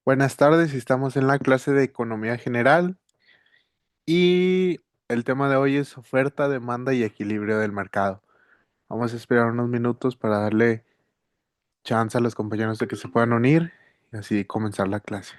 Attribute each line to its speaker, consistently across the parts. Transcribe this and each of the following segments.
Speaker 1: Buenas tardes, estamos en la clase de Economía General y el tema de hoy es oferta, demanda y equilibrio del mercado. Vamos a esperar unos minutos para darle chance a los compañeros de que se puedan unir y así comenzar la clase.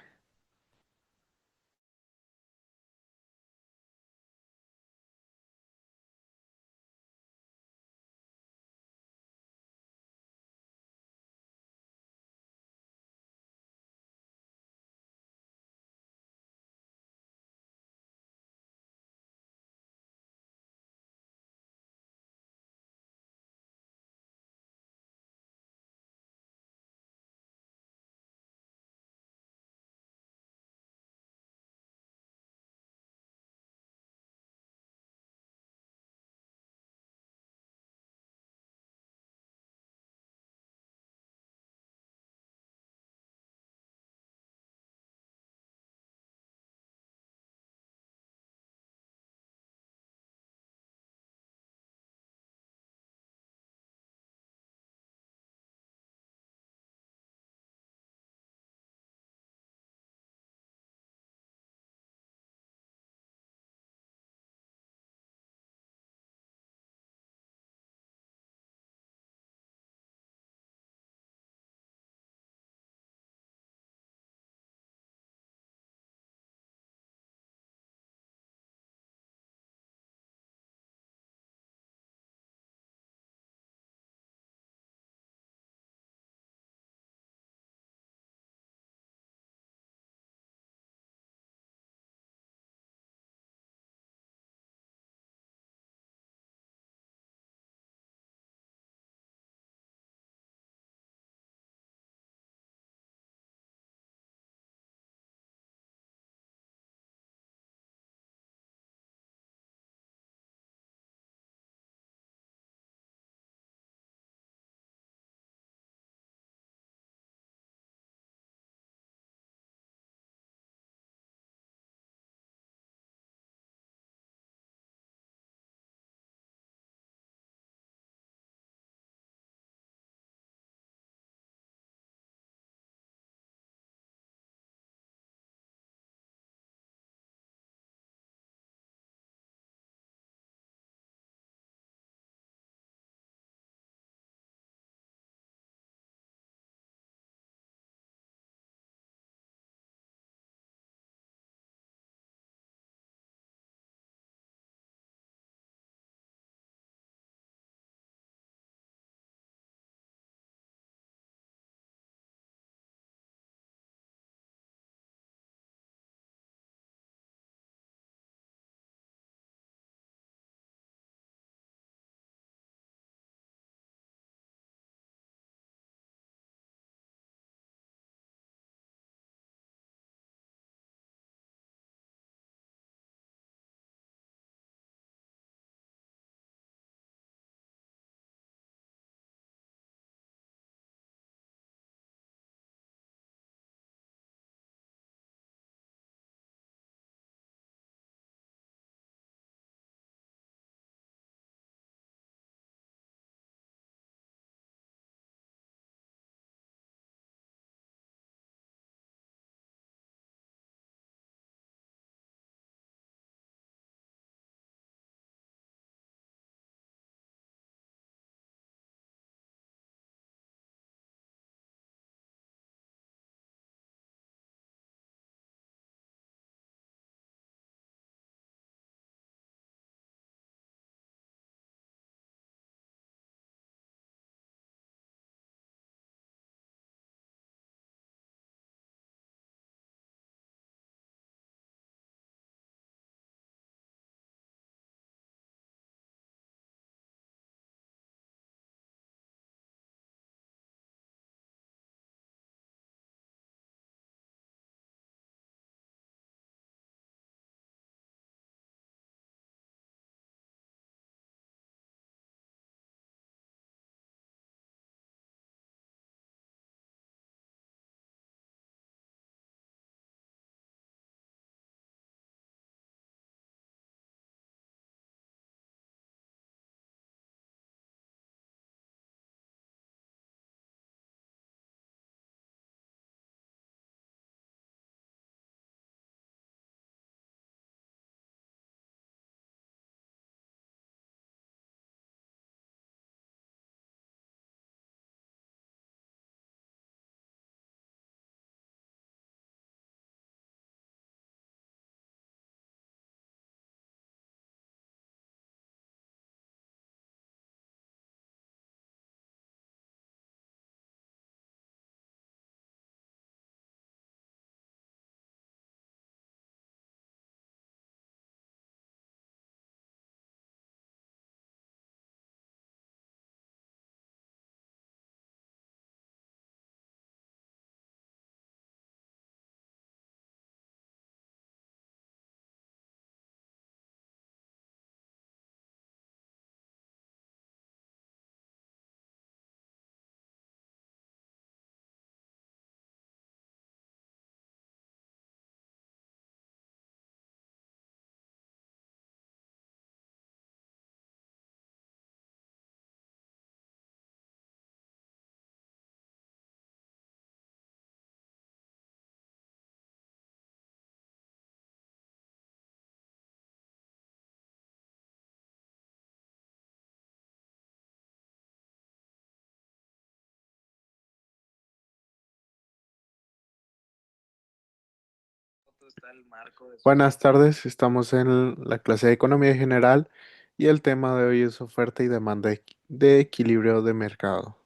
Speaker 1: Buenas tardes, estamos en la clase de Economía General y el tema de hoy es oferta y demanda de equilibrio de mercado.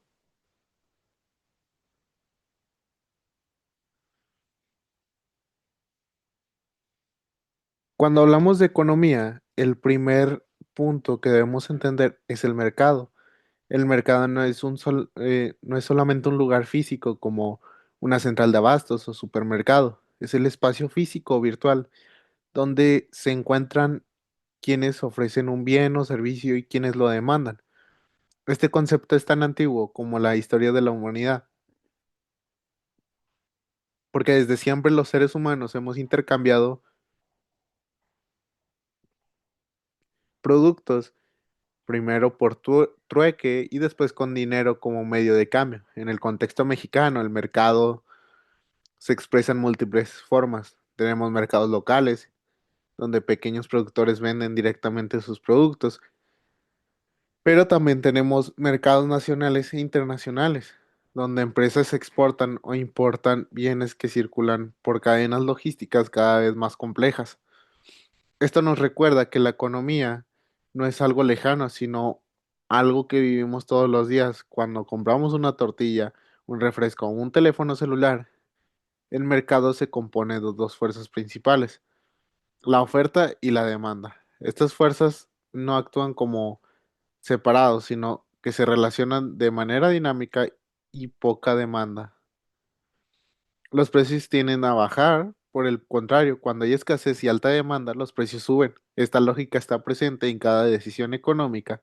Speaker 1: Cuando hablamos de economía, el primer punto que debemos entender es el mercado. El mercado no es solamente un lugar físico como una central de abastos o supermercado, es el espacio físico o virtual donde se encuentran quienes ofrecen un bien o servicio y quienes lo demandan. Este concepto es tan antiguo como la historia de la humanidad, porque desde siempre los seres humanos hemos intercambiado productos, primero por trueque y después con dinero como medio de cambio. En el contexto mexicano, el mercado se expresa en múltiples formas. Tenemos mercados locales, donde pequeños productores venden directamente sus productos, pero también tenemos mercados nacionales e internacionales, donde empresas exportan o importan bienes que circulan por cadenas logísticas cada vez más complejas. Esto nos recuerda que la economía no es algo lejano, sino algo que vivimos todos los días. Cuando compramos una tortilla, un refresco o un teléfono celular, el mercado se compone de dos fuerzas principales, la oferta y la demanda. Estas fuerzas no actúan como separados, sino que se relacionan de manera dinámica y poca demanda. Los precios tienden a bajar, por el contrario, cuando hay escasez y alta demanda, los precios suben. Esta lógica está presente en cada decisión económica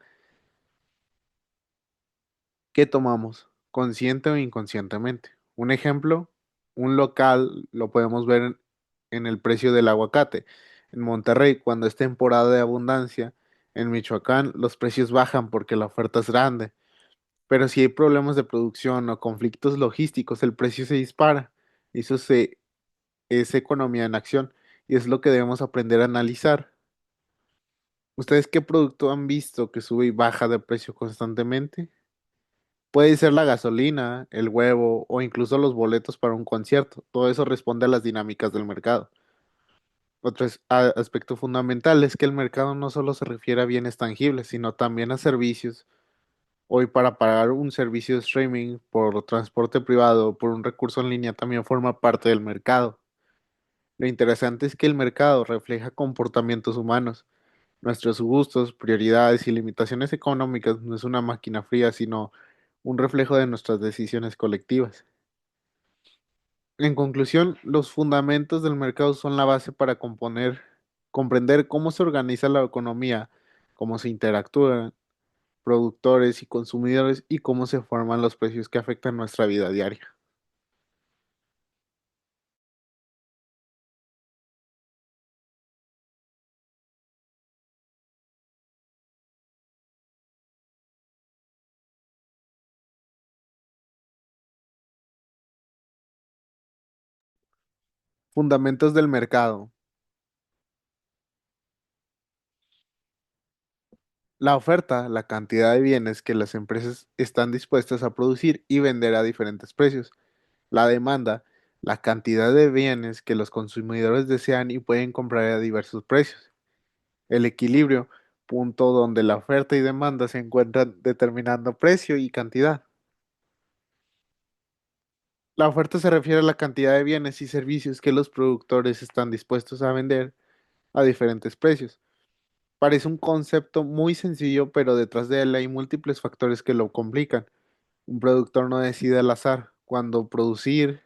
Speaker 1: que tomamos, consciente o inconscientemente. Un ejemplo, un local lo podemos ver en el precio del aguacate. En Monterrey, cuando es temporada de abundancia, en Michoacán los precios bajan porque la oferta es grande. Pero si hay problemas de producción o conflictos logísticos, el precio se dispara. Es economía en acción y es lo que debemos aprender a analizar. ¿Ustedes qué producto han visto que sube y baja de precio constantemente? Puede ser la gasolina, el huevo o incluso los boletos para un concierto. Todo eso responde a las dinámicas del mercado. Aspecto fundamental es que el mercado no solo se refiere a bienes tangibles, sino también a servicios. Hoy para pagar un servicio de streaming por transporte privado o por un recurso en línea también forma parte del mercado. Lo interesante es que el mercado refleja comportamientos humanos. Nuestros gustos, prioridades y limitaciones económicas no es una máquina fría, sino un reflejo de nuestras decisiones colectivas. En conclusión, los fundamentos del mercado son la base para comprender cómo se organiza la economía, cómo se interactúan productores y consumidores y cómo se forman los precios que afectan nuestra vida diaria. Fundamentos del mercado. La oferta, la cantidad de bienes que las empresas están dispuestas a producir y vender a diferentes precios. La demanda, la cantidad de bienes que los consumidores desean y pueden comprar a diversos precios. El equilibrio, punto donde la oferta y demanda se encuentran determinando precio y cantidad. La oferta se refiere a la cantidad de bienes y servicios que los productores están dispuestos a vender a diferentes precios. Parece un concepto muy sencillo, pero detrás de él hay múltiples factores que lo complican. Un productor no decide al azar cuándo producir,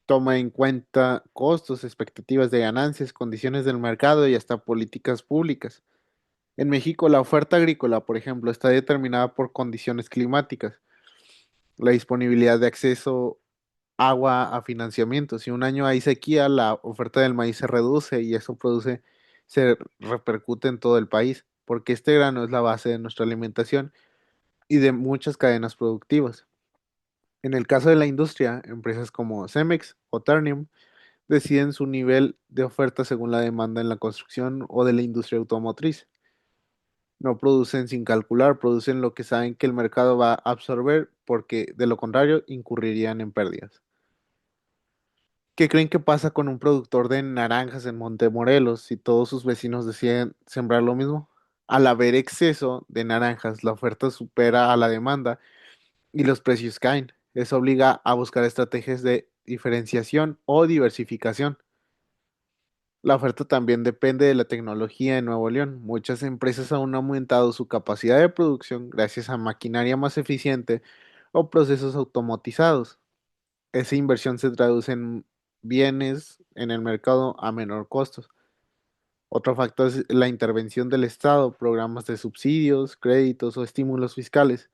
Speaker 1: toma en cuenta costos, expectativas de ganancias, condiciones del mercado y hasta políticas públicas. En México, la oferta agrícola, por ejemplo, está determinada por condiciones climáticas, la disponibilidad de acceso agua a financiamiento. Si un año hay sequía, la oferta del maíz se reduce y eso se repercute en todo el país, porque este grano es la base de nuestra alimentación y de muchas cadenas productivas. En el caso de la industria, empresas como Cemex o Ternium deciden su nivel de oferta según la demanda en la construcción o de la industria automotriz. No producen sin calcular, producen lo que saben que el mercado va a absorber porque de lo contrario incurrirían en pérdidas. ¿Qué creen que pasa con un productor de naranjas en Montemorelos si todos sus vecinos deciden sembrar lo mismo? Al haber exceso de naranjas, la oferta supera a la demanda y los precios caen. Eso obliga a buscar estrategias de diferenciación o diversificación. La oferta también depende de la tecnología en Nuevo León. Muchas empresas aún han aumentado su capacidad de producción gracias a maquinaria más eficiente o procesos automatizados. Esa inversión se traduce en bienes en el mercado a menor costo. Otro factor es la intervención del Estado, programas de subsidios, créditos o estímulos fiscales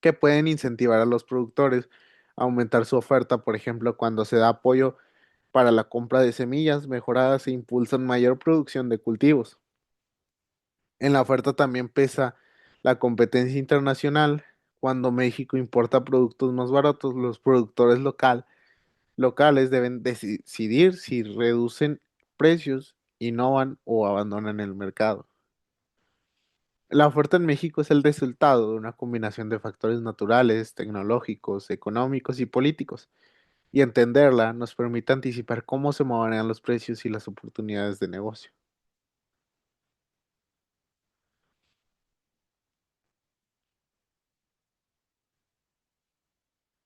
Speaker 1: que pueden incentivar a los productores a aumentar su oferta. Por ejemplo, cuando se da apoyo para la compra de semillas mejoradas, se impulsan mayor producción de cultivos. En la oferta también pesa la competencia internacional. Cuando México importa productos más baratos, los productores locales deben decidir si reducen precios, innovan o abandonan el mercado. La oferta en México es el resultado de una combinación de factores naturales, tecnológicos, económicos y políticos, y entenderla nos permite anticipar cómo se moverán los precios y las oportunidades de negocio.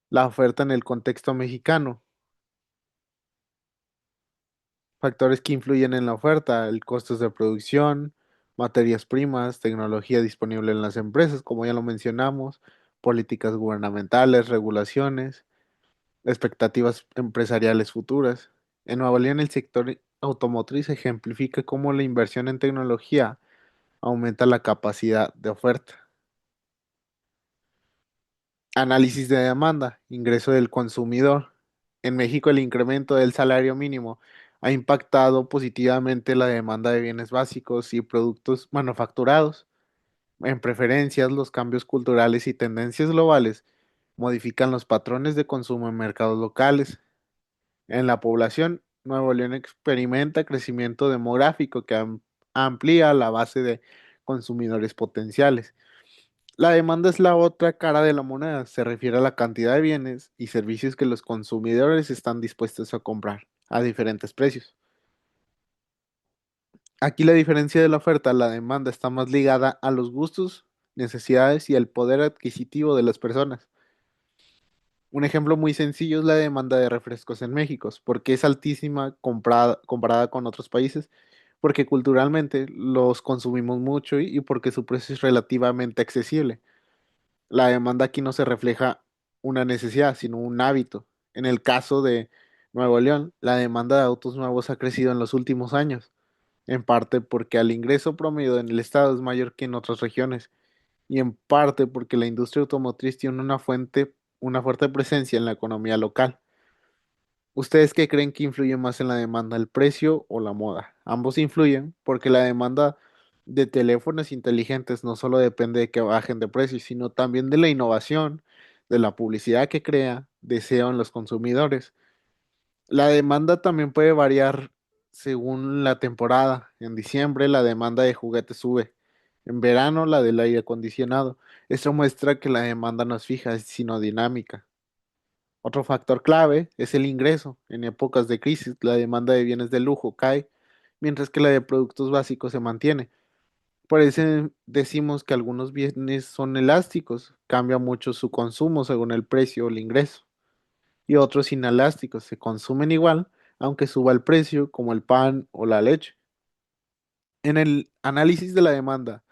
Speaker 1: La oferta en el contexto mexicano. Factores que influyen en la oferta: el costos de producción, materias primas, tecnología disponible en las empresas, como ya lo mencionamos, políticas gubernamentales, regulaciones, expectativas empresariales futuras. En Nuevo León, el sector automotriz ejemplifica cómo la inversión en tecnología aumenta la capacidad de oferta. Análisis de demanda, ingreso del consumidor. En México, el incremento del salario mínimo ha impactado positivamente la demanda de bienes básicos y productos manufacturados. En preferencias, los cambios culturales y tendencias globales modifican los patrones de consumo en mercados locales. En la población, Nuevo León experimenta crecimiento demográfico que amplía la base de consumidores potenciales. La demanda es la otra cara de la moneda, se refiere a la cantidad de bienes y servicios que los consumidores están dispuestos a comprar a diferentes precios. Aquí la diferencia de la oferta a la demanda está más ligada a los gustos, necesidades y al poder adquisitivo de las personas. Un ejemplo muy sencillo es la demanda de refrescos en México, porque es altísima comparada con otros países, porque culturalmente los consumimos mucho y porque su precio es relativamente accesible. La demanda aquí no se refleja una necesidad, sino un hábito. En el caso de Nuevo León, la demanda de autos nuevos ha crecido en los últimos años, en parte porque el ingreso promedio en el estado es mayor que en otras regiones, y en parte porque la industria automotriz tiene una fuerte presencia en la economía local. ¿Ustedes qué creen que influye más en la demanda, el precio o la moda? Ambos influyen porque la demanda de teléfonos inteligentes no solo depende de que bajen de precio, sino también de la innovación, de la publicidad que crea, deseo en los consumidores. La demanda también puede variar según la temporada. En diciembre la demanda de juguetes sube. En verano la del aire acondicionado. Esto muestra que la demanda no es fija, sino dinámica. Otro factor clave es el ingreso. En épocas de crisis, la demanda de bienes de lujo cae, mientras que la de productos básicos se mantiene. Por eso decimos que algunos bienes son elásticos, cambia mucho su consumo según el precio o el ingreso, y otros inelásticos, se consumen igual, aunque suba el precio, como el pan o la leche. En el análisis de la demanda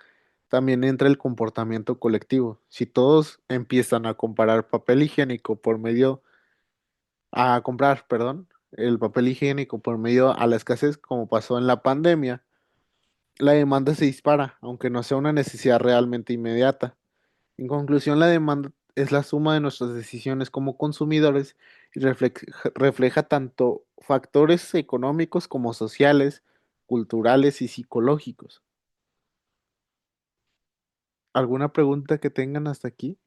Speaker 1: también entra el comportamiento colectivo. Si todos empiezan a comparar papel higiénico por medio a comprar, perdón, el papel higiénico por medio a la escasez, como pasó en la pandemia, la demanda se dispara, aunque no sea una necesidad realmente inmediata. En conclusión, la demanda es la suma de nuestras decisiones como consumidores y refleja tanto factores económicos como sociales, culturales y psicológicos. ¿Alguna pregunta que tengan hasta aquí?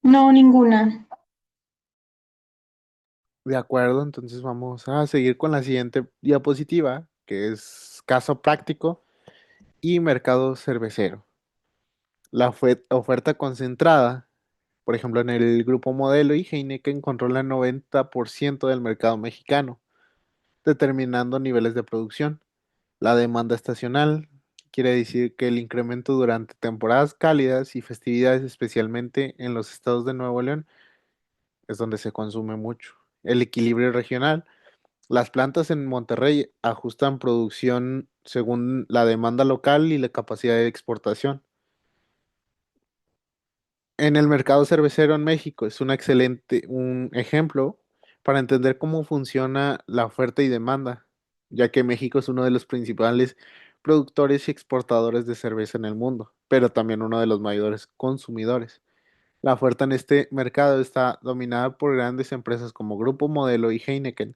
Speaker 2: No, ninguna.
Speaker 1: De acuerdo, entonces vamos a seguir con la siguiente diapositiva, que es caso práctico. y mercado cervecero. La oferta concentrada, por ejemplo, en el grupo Modelo y Heineken controla el 90% del mercado mexicano, determinando niveles de producción. La demanda estacional quiere decir que el incremento durante temporadas cálidas y festividades, especialmente en los estados de Nuevo León, es donde se consume mucho. El equilibrio regional. Las plantas en Monterrey ajustan producción según la demanda local y la capacidad de exportación. En el mercado cervecero en México es un ejemplo para entender cómo funciona la oferta y demanda, ya que México es uno de los principales productores y exportadores de cerveza en el mundo, pero también uno de los mayores consumidores. La oferta en este mercado está dominada por grandes empresas como Grupo Modelo y Heineken,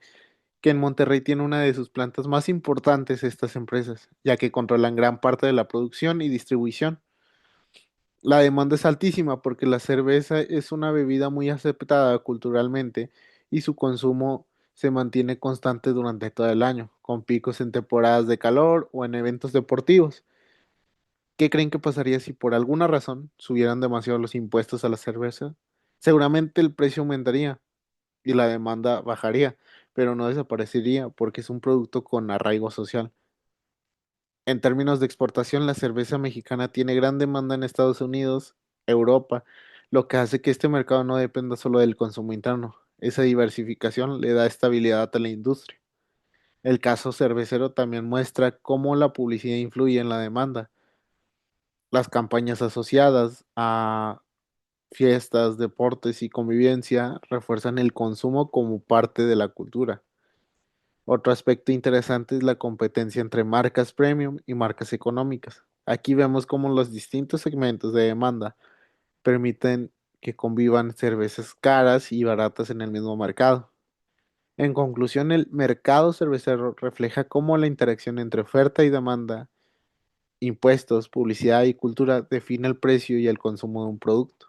Speaker 1: que en Monterrey tiene una de sus plantas más importantes estas empresas, ya que controlan gran parte de la producción y distribución. La demanda es altísima porque la cerveza es una bebida muy aceptada culturalmente y su consumo se mantiene constante durante todo el año, con picos en temporadas de calor o en eventos deportivos. ¿Qué creen que pasaría si por alguna razón subieran demasiado los impuestos a la cerveza? Seguramente el precio aumentaría y la demanda bajaría, pero no desaparecería porque es un producto con arraigo social. En términos de exportación, la cerveza mexicana tiene gran demanda en Estados Unidos, Europa, lo que hace que este mercado no dependa solo del consumo interno. Esa diversificación le da estabilidad a la industria. El caso cervecero también muestra cómo la publicidad influye en la demanda. Las campañas asociadas a fiestas, deportes y convivencia refuerzan el consumo como parte de la cultura. Otro aspecto interesante es la competencia entre marcas premium y marcas económicas. Aquí vemos cómo los distintos segmentos de demanda permiten que convivan cervezas caras y baratas en el mismo mercado. En conclusión, el mercado cervecero refleja cómo la interacción entre oferta y demanda, impuestos, publicidad y cultura define el precio y el consumo de un producto.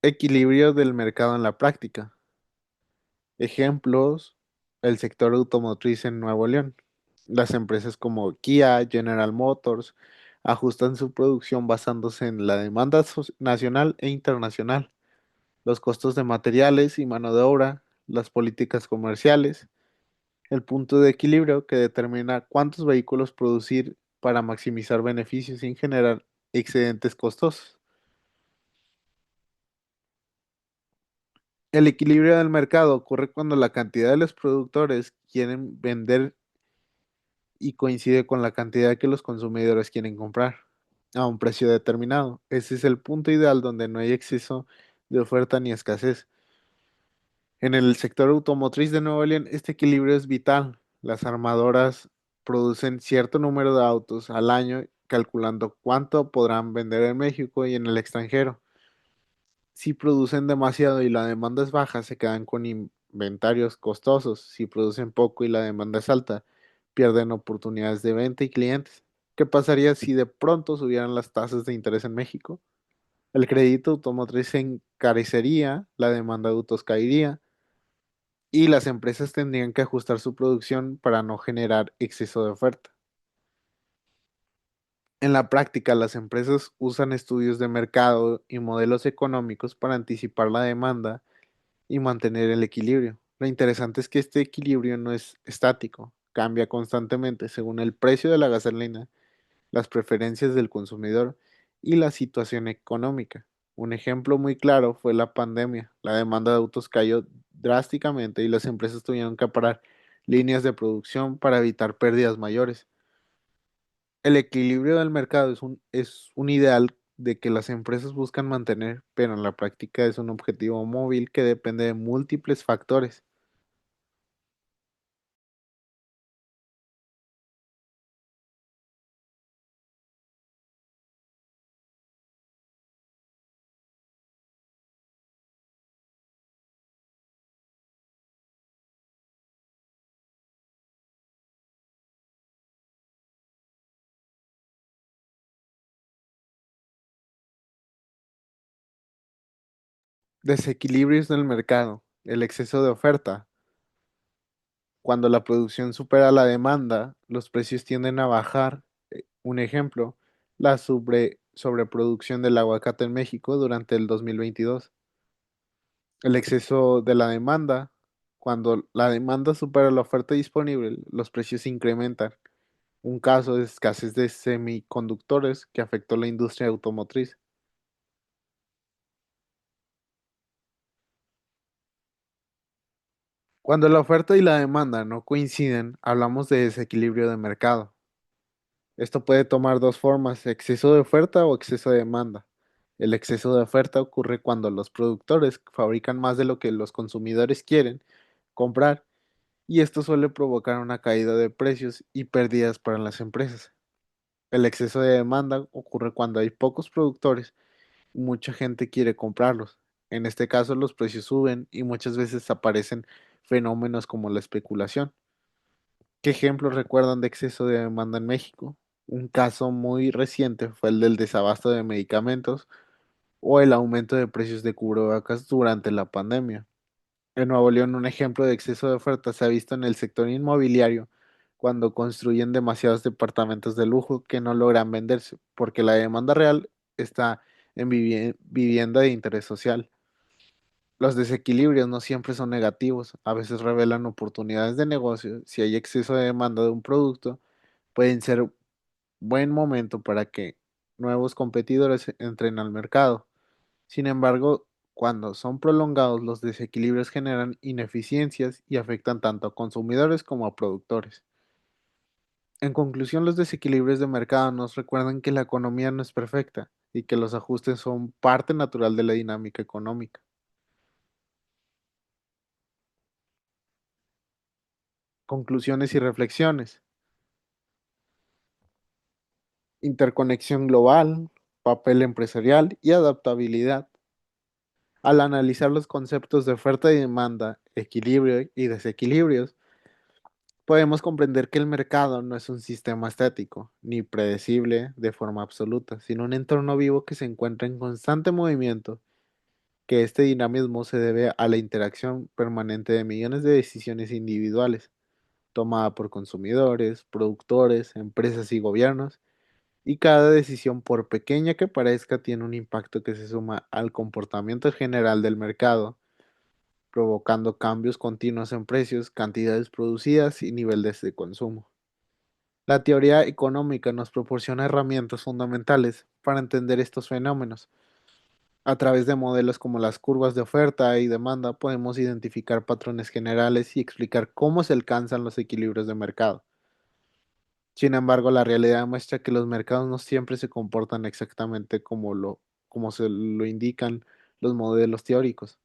Speaker 1: Equilibrio del mercado en la práctica. Ejemplos, el sector automotriz en Nuevo León. Las empresas como Kia, General Motors ajustan su producción basándose en la demanda nacional e internacional, los costos de materiales y mano de obra, las políticas comerciales, el punto de equilibrio que determina cuántos vehículos producir para maximizar beneficios sin generar excedentes costosos. El equilibrio del mercado ocurre cuando la cantidad de los productores quieren vender y coincide con la cantidad que los consumidores quieren comprar a un precio determinado. Ese es el punto ideal donde no hay exceso de oferta ni escasez. En el sector automotriz de Nuevo León, este equilibrio es vital. Las armadoras producen cierto número de autos al año, calculando cuánto podrán vender en México y en el extranjero. Si producen demasiado y la demanda es baja, se quedan con inventarios costosos. Si producen poco y la demanda es alta, pierden oportunidades de venta y clientes. ¿Qué pasaría si de pronto subieran las tasas de interés en México? El crédito automotriz se encarecería, la demanda de autos caería y las empresas tendrían que ajustar su producción para no generar exceso de oferta. En la práctica, las empresas usan estudios de mercado y modelos económicos para anticipar la demanda y mantener el equilibrio. Lo interesante es que este equilibrio no es estático, cambia constantemente según el precio de la gasolina, las preferencias del consumidor y la situación económica. Un ejemplo muy claro fue la pandemia. La demanda de autos cayó drásticamente y las empresas tuvieron que parar líneas de producción para evitar pérdidas mayores. El equilibrio del mercado es un ideal de que las empresas buscan mantener, pero en la práctica es un objetivo móvil que depende de múltiples factores. Desequilibrios del mercado, el exceso de oferta. Cuando la producción supera la demanda, los precios tienden a bajar. Un ejemplo, la sobreproducción del aguacate en México durante el 2022. El exceso de la demanda. Cuando la demanda supera la oferta disponible, los precios se incrementan. Un caso es escasez de semiconductores que afectó la industria automotriz. Cuando la oferta y la demanda no coinciden, hablamos de desequilibrio de mercado. Esto puede tomar dos formas, exceso de oferta o exceso de demanda. El exceso de oferta ocurre cuando los productores fabrican más de lo que los consumidores quieren comprar y esto suele provocar una caída de precios y pérdidas para las empresas. El exceso de demanda ocurre cuando hay pocos productores y mucha gente quiere comprarlos. En este caso los precios suben y muchas veces aparecen fenómenos como la especulación. ¿Qué ejemplos recuerdan de exceso de demanda en México? Un caso muy reciente fue el del desabasto de medicamentos o el aumento de precios de cubrebocas durante la pandemia. En Nuevo León, un ejemplo de exceso de oferta se ha visto en el sector inmobiliario, cuando construyen demasiados departamentos de lujo que no logran venderse, porque la demanda real está en vivienda de interés social. Los desequilibrios no siempre son negativos, a veces revelan oportunidades de negocio. Si hay exceso de demanda de un producto, pueden ser buen momento para que nuevos competidores entren al mercado. Sin embargo, cuando son prolongados, los desequilibrios generan ineficiencias y afectan tanto a consumidores como a productores. En conclusión, los desequilibrios de mercado nos recuerdan que la economía no es perfecta y que los ajustes son parte natural de la dinámica económica. Conclusiones y reflexiones. Interconexión global, papel empresarial y adaptabilidad. Al analizar los conceptos de oferta y demanda, equilibrio y desequilibrios, podemos comprender que el mercado no es un sistema estático ni predecible de forma absoluta, sino un entorno vivo que se encuentra en constante movimiento, que este dinamismo se debe a la interacción permanente de millones de decisiones individuales, tomada por consumidores, productores, empresas y gobiernos, y cada decisión, por pequeña que parezca, tiene un impacto que se suma al comportamiento general del mercado, provocando cambios continuos en precios, cantidades producidas y niveles de consumo. La teoría económica nos proporciona herramientas fundamentales para entender estos fenómenos. A través de modelos como las curvas de oferta y demanda podemos identificar patrones generales y explicar cómo se alcanzan los equilibrios de mercado. Sin embargo, la realidad muestra que los mercados no siempre se comportan exactamente como se lo indican los modelos teóricos.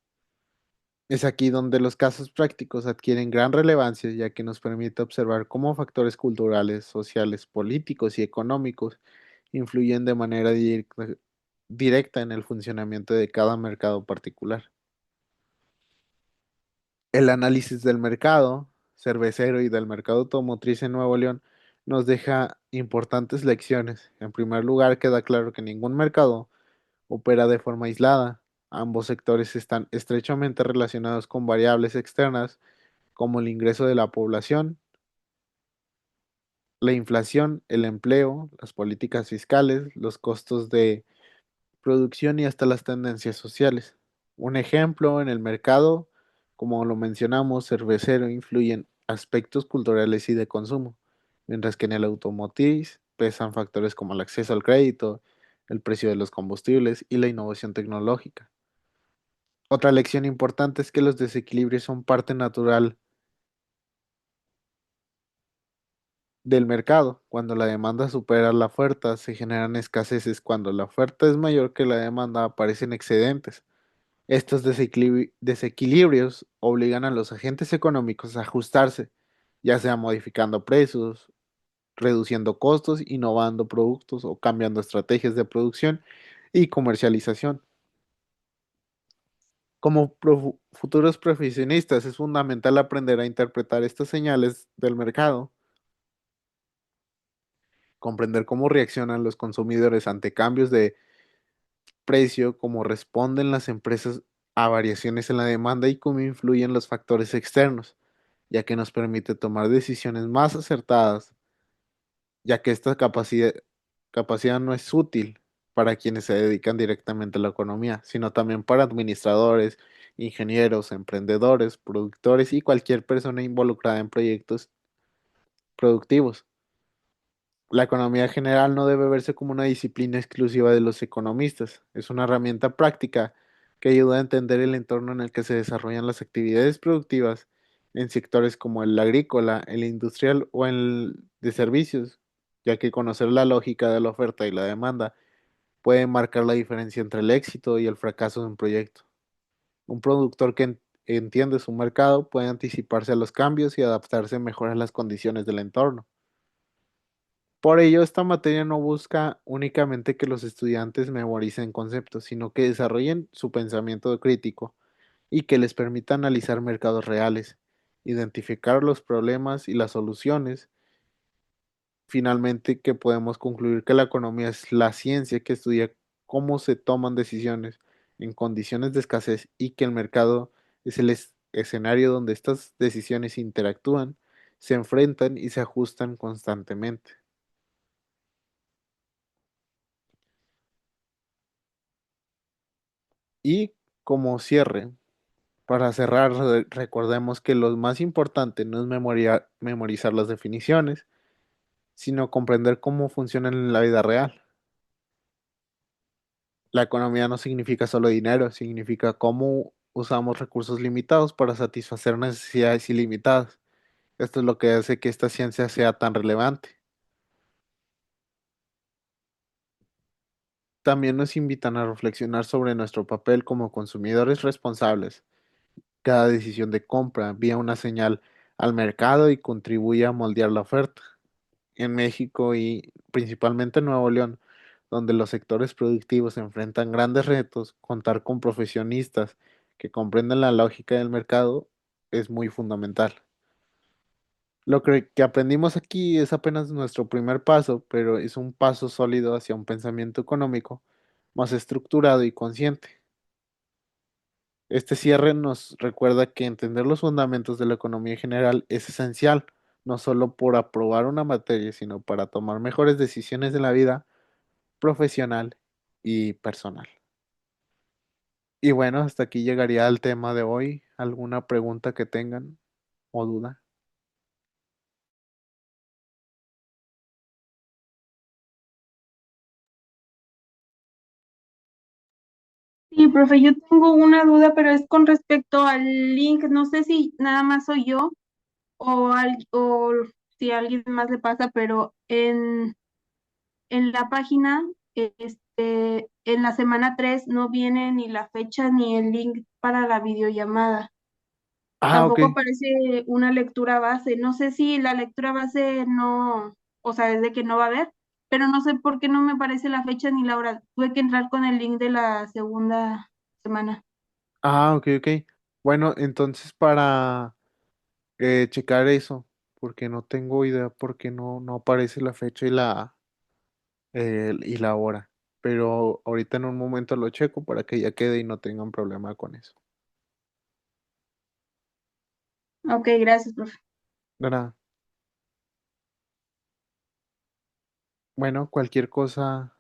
Speaker 1: Es aquí donde los casos prácticos adquieren gran relevancia, ya que nos permite observar cómo factores culturales, sociales, políticos y económicos influyen de manera directa en el funcionamiento de cada mercado particular. El análisis del mercado cervecero y del mercado automotriz en Nuevo León nos deja importantes lecciones. En primer lugar, queda claro que ningún mercado opera de forma aislada. Ambos sectores están estrechamente relacionados con variables externas como el ingreso de la población, la inflación, el empleo, las políticas fiscales, los costos de producción y hasta las tendencias sociales. Un ejemplo, en el mercado, como lo mencionamos, cervecero, influyen aspectos culturales y de consumo, mientras que en el automotriz pesan factores como el acceso al crédito, el precio de los combustibles y la innovación tecnológica. Otra lección importante es que los desequilibrios son parte natural del mercado. Cuando la demanda supera la oferta, se generan escaseces. Cuando la oferta es mayor que la demanda, aparecen excedentes. Estos desequilibrios obligan a los agentes económicos a ajustarse, ya sea modificando precios, reduciendo costos, innovando productos o cambiando estrategias de producción y comercialización. Como futuros profesionistas, es fundamental aprender a interpretar estas señales del mercado, comprender cómo reaccionan los consumidores ante cambios de precio, cómo responden las empresas a variaciones en la demanda y cómo influyen los factores externos, ya que nos permite tomar decisiones más acertadas, ya que esta capacidad no es útil para quienes se dedican directamente a la economía, sino también para administradores, ingenieros, emprendedores, productores y cualquier persona involucrada en proyectos productivos. La economía general no debe verse como una disciplina exclusiva de los economistas, es una herramienta práctica que ayuda a entender el entorno en el que se desarrollan las actividades productivas en sectores como el agrícola, el industrial o el de servicios, ya que conocer la lógica de la oferta y la demanda puede marcar la diferencia entre el éxito y el fracaso de un proyecto. Un productor que entiende su mercado puede anticiparse a los cambios y adaptarse mejor a las condiciones del entorno. Por ello, esta materia no busca únicamente que los estudiantes memoricen conceptos, sino que desarrollen su pensamiento crítico y que les permita analizar mercados reales, identificar los problemas y las soluciones. Finalmente, que podemos concluir que la economía es la ciencia que estudia cómo se toman decisiones en condiciones de escasez y que el mercado es el escenario donde estas decisiones interactúan, se enfrentan y se ajustan constantemente. Y como cierre, para cerrar, recordemos que lo más importante no es memorizar las definiciones, sino comprender cómo funcionan en la vida real. La economía no significa solo dinero, significa cómo usamos recursos limitados para satisfacer necesidades ilimitadas. Esto es lo que hace que esta ciencia sea tan relevante. También nos invitan a reflexionar sobre nuestro papel como consumidores responsables. Cada decisión de compra envía una señal al mercado y contribuye a moldear la oferta. En México y principalmente en Nuevo León, donde los sectores productivos enfrentan grandes retos, contar con profesionistas que comprenden la lógica del mercado es muy fundamental. Lo que aprendimos aquí es apenas nuestro primer paso, pero es un paso sólido hacia un pensamiento económico más estructurado y consciente. Este cierre nos recuerda que entender los fundamentos de la economía general es esencial, no solo por aprobar una materia, sino para tomar mejores decisiones de la vida profesional y personal. Y bueno, hasta aquí llegaría el tema de hoy. ¿Alguna pregunta que tengan o duda?
Speaker 2: Sí, profe, yo tengo una duda, pero es con respecto al link. No sé si nada más soy yo o si a alguien más le pasa, pero en la página, en la semana 3 no viene ni la fecha ni el link para la videollamada.
Speaker 1: Ah, ok.
Speaker 2: Tampoco aparece una lectura base. No sé si la lectura base no, o sea, es de que no va a haber, pero no sé por qué no me aparece la fecha ni la hora. Tuve que entrar con el link de la segunda semana.
Speaker 1: Ah, ok, ok. Bueno, entonces para checar eso, porque no tengo idea por qué no aparece la fecha y la hora. Pero ahorita en un momento lo checo para que ya quede y no tengan problema con eso.
Speaker 2: Ok, gracias, profe.
Speaker 1: De nada. Bueno, cualquier cosa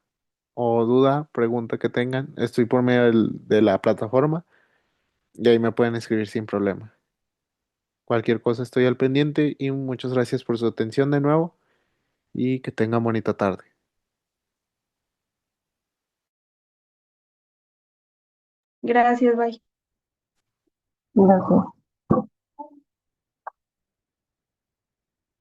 Speaker 1: o duda, pregunta que tengan, estoy por medio de la plataforma y ahí me pueden escribir sin problema. Cualquier cosa estoy al pendiente y muchas gracias por su atención de nuevo y que tengan bonita tarde.
Speaker 2: Gracias, bye.
Speaker 3: Gracias.